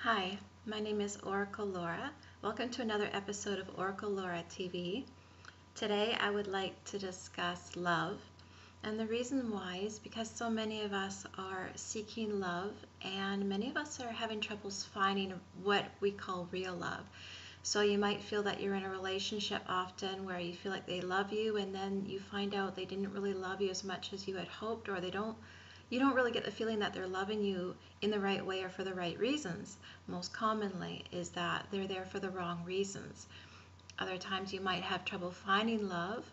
Hi, my name is Oracle Laura. Welcome to another episode of Oracle Laura TV. Today I would like to discuss love, and the reason why is because so many of us are seeking love and many of us are having troubles finding what we call real love. So you might feel that you're in a relationship often where you feel like they love you and then you find out they didn't really love you as much as you had hoped, or you don't really get the feeling that they're loving you in the right way or for the right reasons. Most commonly is that they're there for the wrong reasons. Other times you might have trouble finding love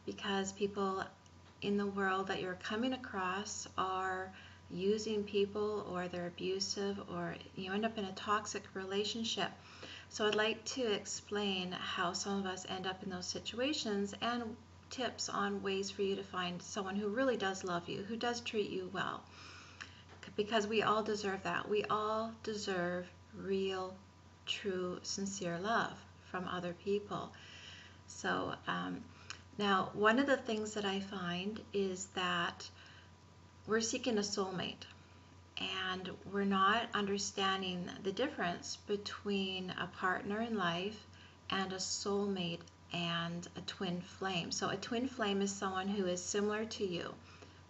because people in the world that you're coming across are using people, or they're abusive, or you end up in a toxic relationship. So I'd like to explain how some of us end up in those situations and tips on ways for you to find someone who really does love you, who does treat you well. Because we all deserve that. We all deserve real, true, sincere love from other people. So now one of the things that I find is that we're seeking a soulmate, and we're not understanding the difference between a partner in life and a soulmate and a twin flame. So a twin flame is someone who is similar to you.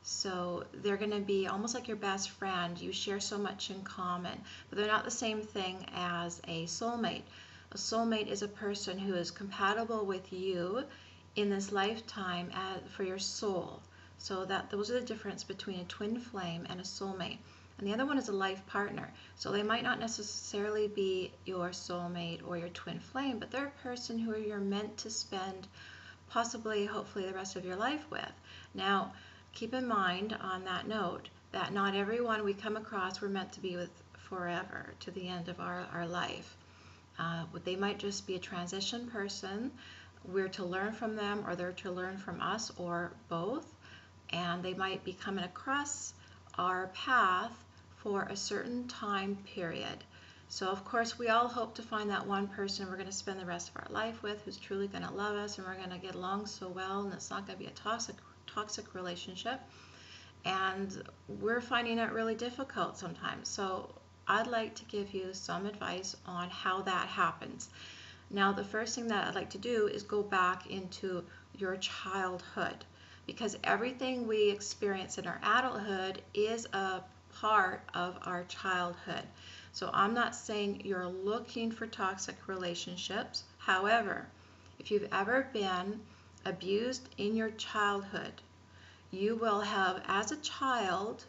So they're going to be almost like your best friend. You share so much in common, but they're not the same thing as a soulmate. A soulmate is a person who is compatible with you in this lifetime for your soul. So those are the difference between a twin flame and a soulmate. And the other one is a life partner. So they might not necessarily be your soulmate or your twin flame, but they're a person who you're meant to spend possibly, hopefully, the rest of your life with. Now, keep in mind on that note that not everyone we come across we're meant to be with forever to the end of our life. They might just be a transition person. We're to learn from them, or they're to learn from us, or both. And they might be coming across our path for a certain time period. So of course we all hope to find that one person we're going to spend the rest of our life with, who's truly going to love us and we're going to get along so well, and it's not going to be a toxic relationship. And we're finding it really difficult sometimes. So I'd like to give you some advice on how that happens. Now, the first thing that I'd like to do is go back into your childhood, because everything we experience in our adulthood is a part of our childhood. So I'm not saying you're looking for toxic relationships. However, if you've ever been abused in your childhood, you will have, as a child,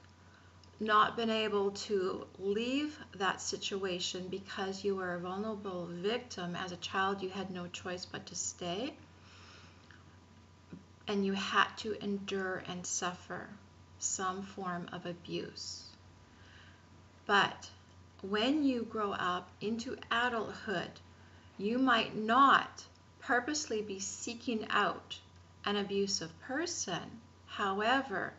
not been able to leave that situation because you were a vulnerable victim. As a child, you had no choice but to stay, and you had to endure and suffer some form of abuse. But when you grow up into adulthood, you might not purposely be seeking out an abusive person. However,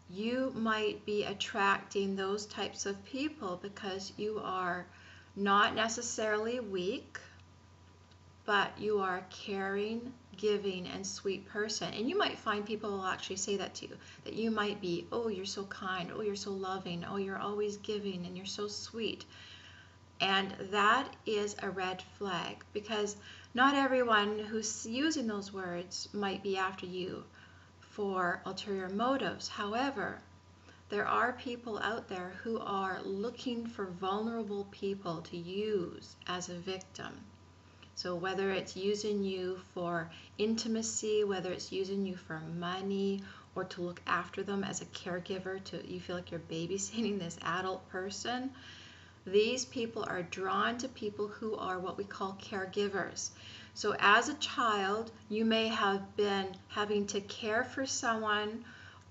you might be attracting those types of people because you are not necessarily weak, but you are a caring, giving, and sweet person. And you might find people will actually say that to you, that you might be, oh, you're so kind, oh, you're so loving, oh, you're always giving, and you're so sweet. And that is a red flag, because not everyone who's using those words might be after you for ulterior motives. However, there are people out there who are looking for vulnerable people to use as a victim. So whether it's using you for intimacy, whether it's using you for money, or to look after them as a caregiver, you feel like you're babysitting this adult person, these people are drawn to people who are what we call caregivers. So as a child, you may have been having to care for someone,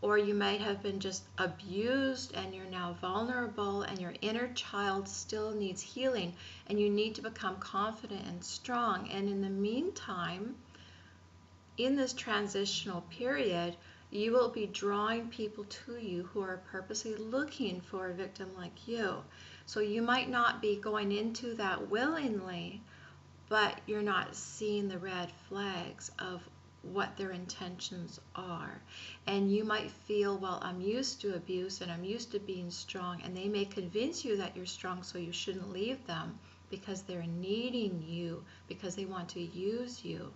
or you might have been just abused and you're now vulnerable, and your inner child still needs healing, and you need to become confident and strong. And in the meantime, in this transitional period, you will be drawing people to you who are purposely looking for a victim like you. So you might not be going into that willingly, but you're not seeing the red flags of what their intentions are. And you might feel, well, I'm used to abuse and I'm used to being strong, and they may convince you that you're strong so you shouldn't leave them because they're needing you, because they want to use you.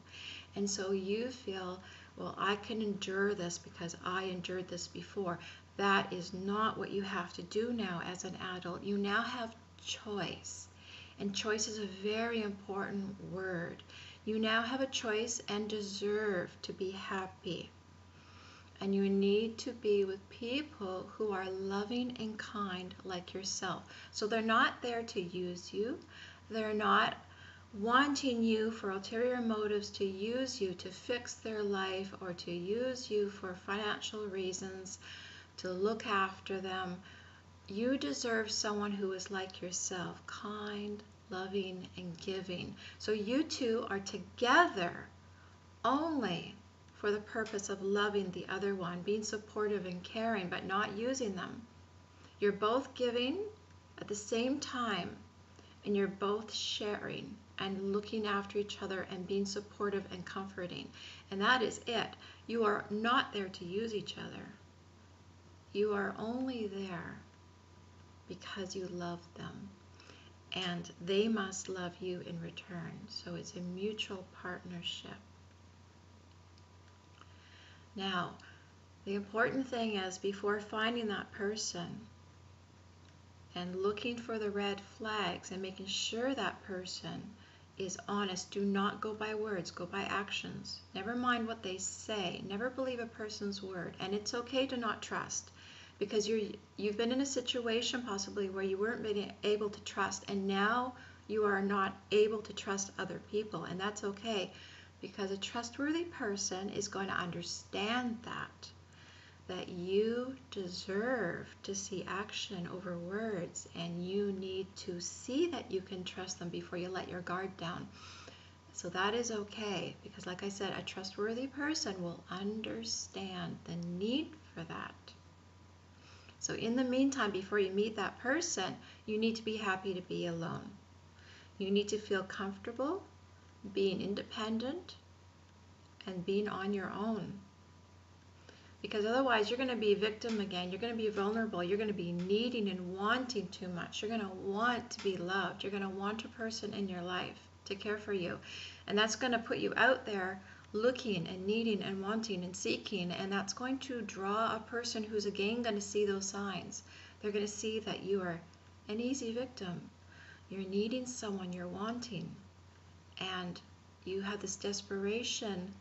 And so you feel, well, I can endure this because I endured this before. That is not what you have to do now as an adult. You now have choice. And choice is a very important word. You now have a choice and deserve to be happy. And you need to be with people who are loving and kind like yourself. So they're not there to use you. They're not wanting you for ulterior motives, to use you to fix their life or to use you for financial reasons, to look after them. You deserve someone who is like yourself, kind, loving, and giving. So you two are together only for the purpose of loving the other one, being supportive and caring, but not using them. You're both giving at the same time, and you're both sharing and looking after each other and being supportive and comforting. And that is it. You are not there to use each other. You are only there because you love them. And they must love you in return. So it's a mutual partnership. Now, the important thing is, before finding that person and looking for the red flags and making sure that person is honest, do not go by words, go by actions. Never mind what they say. Never believe a person's word. And it's okay to not trust, because you've been in a situation possibly where you weren't being able to trust, and now you are not able to trust other people, and that's okay, because a trustworthy person is going to understand that you deserve to see action over words, and you need to see that you can trust them before you let your guard down. So that is okay, because like I said, a trustworthy person will understand the need for that. So in the meantime, before you meet that person, you need to be happy to be alone. You need to feel comfortable being independent and being on your own. Because otherwise you're going to be a victim again. You're going to be vulnerable. You're going to be needing and wanting too much. You're going to want to be loved. You're going to want a person in your life to care for you. And that's going to put you out there looking and needing and wanting and seeking, and that's going to draw a person who's again going to see those signs. They're going to see that you are an easy victim. You're needing someone, you're wanting, and you have this desperation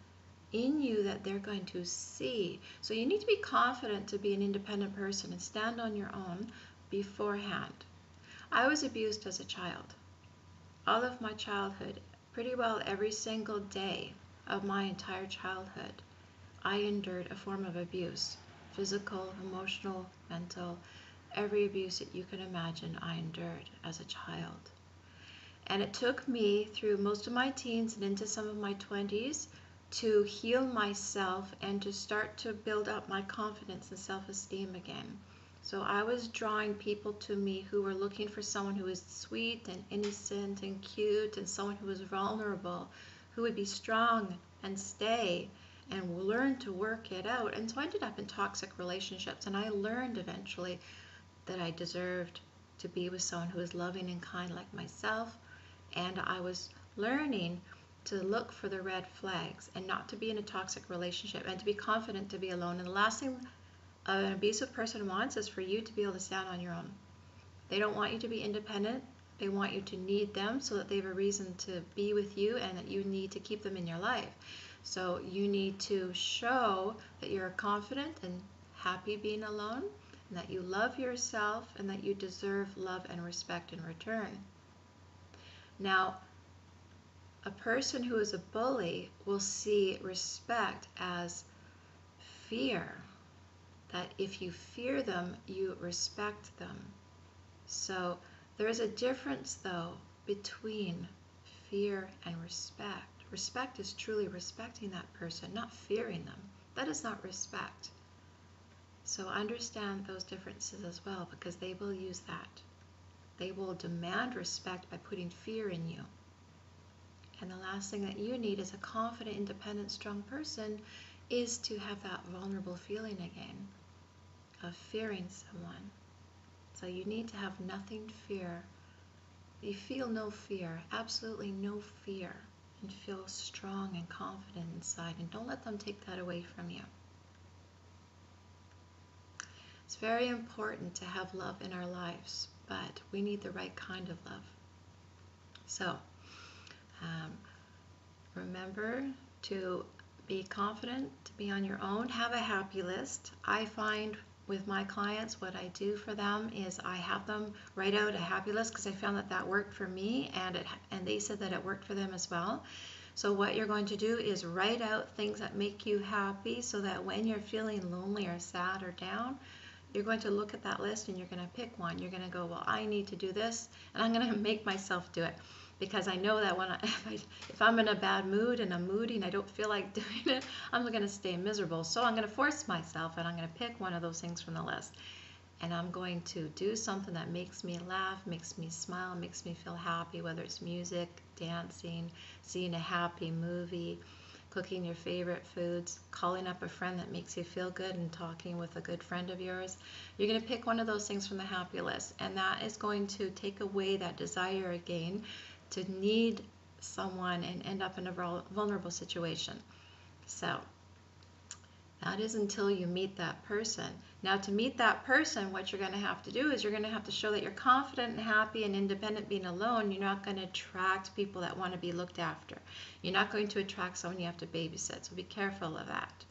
in you that they're going to see. So you need to be confident to be an independent person and stand on your own beforehand. I was abused as a child. All of my childhood, pretty well every single day of my entire childhood, I endured a form of abuse. Physical, emotional, mental, every abuse that you can imagine I endured as a child. And it took me through most of my teens and into some of my 20s to heal myself and to start to build up my confidence and self-esteem again. So I was drawing people to me who were looking for someone who was sweet and innocent and cute, and someone who was vulnerable, who would be strong and stay and learn to work it out. And so I ended up in toxic relationships, and I learned eventually that I deserved to be with someone who was loving and kind like myself, and I was learning to look for the red flags and not to be in a toxic relationship and to be confident to be alone. And the last thing an abusive person wants is for you to be able to stand on your own. They don't want you to be independent. They want you to need them so that they have a reason to be with you and that you need to keep them in your life. So you need to show that you're confident and happy being alone, and that you love yourself, and that you deserve love and respect in return. Now, a person who is a bully will see respect as fear, that if you fear them, you respect them. So there is a difference, though, between fear and respect. Respect is truly respecting that person, not fearing them. That is not respect. So understand those differences as well, because they will use that. They will demand respect by putting fear in you. And the last thing that you need as a confident, independent, strong person is to have that vulnerable feeling again of fearing someone. So you need to have nothing to fear. You feel no fear, absolutely no fear, and feel strong and confident inside, and don't let them take that away from you. It's very important to have love in our lives, but we need the right kind of love. So remember to be confident, to be on your own. Have a happy list. I find with my clients, what I do for them is I have them write out a happy list because I found that that worked for me, and they said that it worked for them as well. So what you're going to do is write out things that make you happy, so that when you're feeling lonely or sad or down, you're going to look at that list and you're going to pick one. You're going to go, well, I need to do this, and I'm going to make myself do it. Because I know that if I'm in a bad mood and I'm moody and I don't feel like doing it, I'm going to stay miserable. So I'm going to force myself, and I'm going to pick one of those things from the list. And I'm going to do something that makes me laugh, makes me smile, makes me feel happy, whether it's music, dancing, seeing a happy movie, cooking your favorite foods, calling up a friend that makes you feel good, and talking with a good friend of yours. You're going to pick one of those things from the happy list, and that is going to take away that desire again to need someone and end up in a vulnerable situation. So that is until you meet that person. Now, to meet that person, what you're going to have to do is you're going to have to show that you're confident and happy and independent being alone. You're not going to attract people that want to be looked after. You're not going to attract someone you have to babysit, so be careful of that.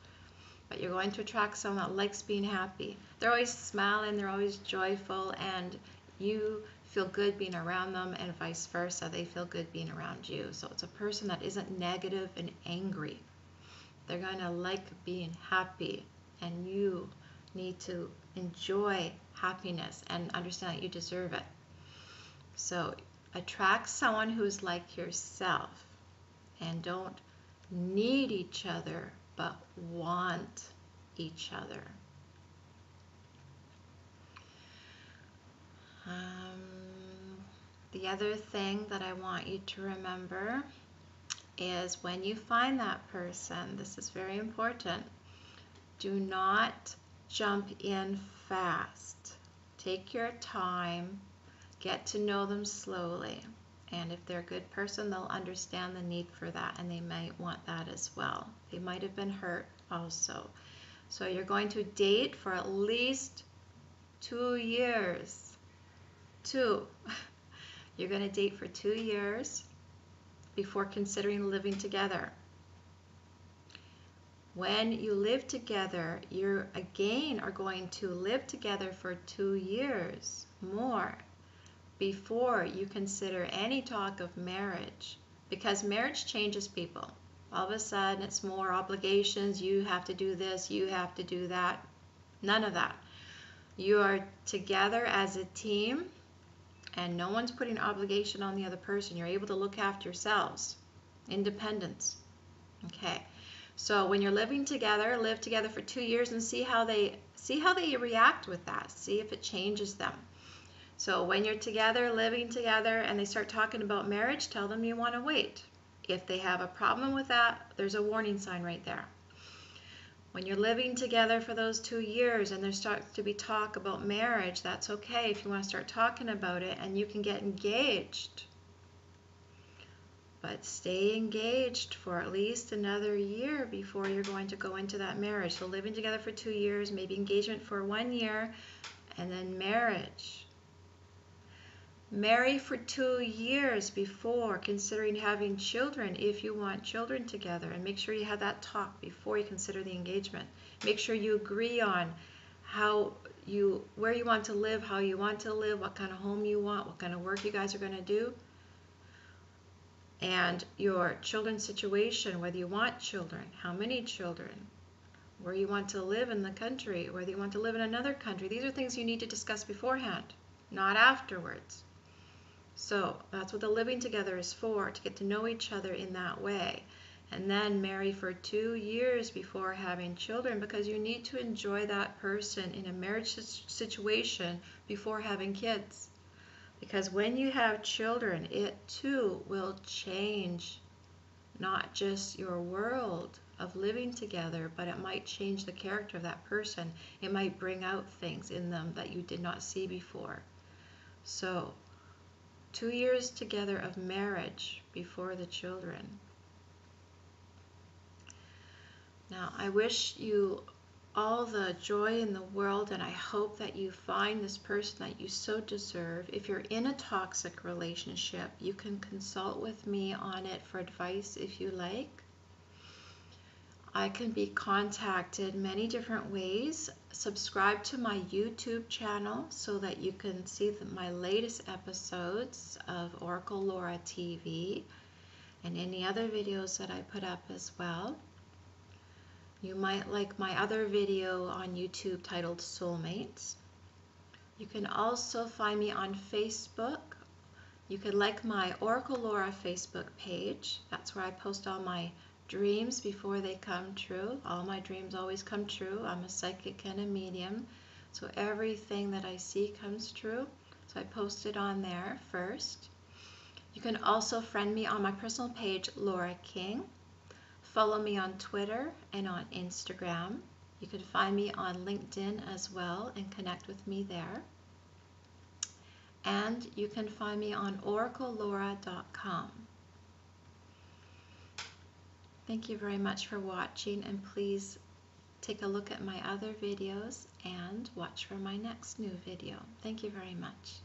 But you're going to attract someone that likes being happy. They're always smiling, they're always joyful, and you feel good being around them, and vice versa. They feel good being around you. So it's a person that isn't negative and angry. They're going to like being happy, and you need to enjoy happiness and understand that you deserve it. So attract someone who's like yourself, and don't need each other, but want each other. The other thing that I want you to remember is when you find that person, this is very important, do not jump in fast. Take your time, get to know them slowly, and if they're a good person, they'll understand the need for that, and they might want that as well. They might have been hurt also. So you're going to date for at least 2 years. 2. You're going to date for 2 years before considering living together. When you live together, you again are going to live together for 2 years more before you consider any talk of marriage, because marriage changes people. All of a sudden it's more obligations. You have to do this, you have to do that. None of that. You are together as a team, and no one's putting obligation on the other person. You're able to look after yourselves. Independence. Okay. So when you're living together, live together for 2 years and see how they react with that. See if it changes them. So when you're together, living together, and they start talking about marriage, tell them you want to wait. If they have a problem with that, there's a warning sign right there. When you're living together for those 2 years and there starts to be talk about marriage, that's okay if you want to start talking about it, and you can get engaged. But stay engaged for at least another year before you're going to go into that marriage. So living together for 2 years, maybe engagement for 1 year, and then marriage. Marry for 2 years before considering having children if you want children together, and make sure you have that talk before you consider the engagement. Make sure you agree on where you want to live, how you want to live, what kind of home you want, what kind of work you guys are going to do, and your children's situation, whether you want children, how many children, where you want to live in the country, whether you want to live in another country. These are things you need to discuss beforehand, not afterwards. So that's what the living together is for, to get to know each other in that way. And then marry for 2 years before having children, because you need to enjoy that person in a marriage situation before having kids. Because when you have children, it too will change not just your world of living together, but it might change the character of that person. It might bring out things in them that you did not see before. So 2 years together of marriage before the children. Now, I wish you all the joy in the world, and I hope that you find this person that you so deserve. If you're in a toxic relationship, you can consult with me on it for advice if you like. I can be contacted many different ways. Subscribe to my YouTube channel so that you can see my latest episodes of Oracle Laura TV and any other videos that I put up as well. You might like my other video on YouTube titled Soulmates. You can also find me on Facebook. You can like my Oracle Laura Facebook page. That's where I post all my dreams before they come true. All my dreams always come true. I'm a psychic and a medium, so everything that I see comes true. So I post it on there first. You can also friend me on my personal page, Laura King. Follow me on Twitter and on Instagram. You can find me on LinkedIn as well and connect with me there. And you can find me on oraclelaura.com. Thank you very much for watching, and please take a look at my other videos and watch for my next new video. Thank you very much.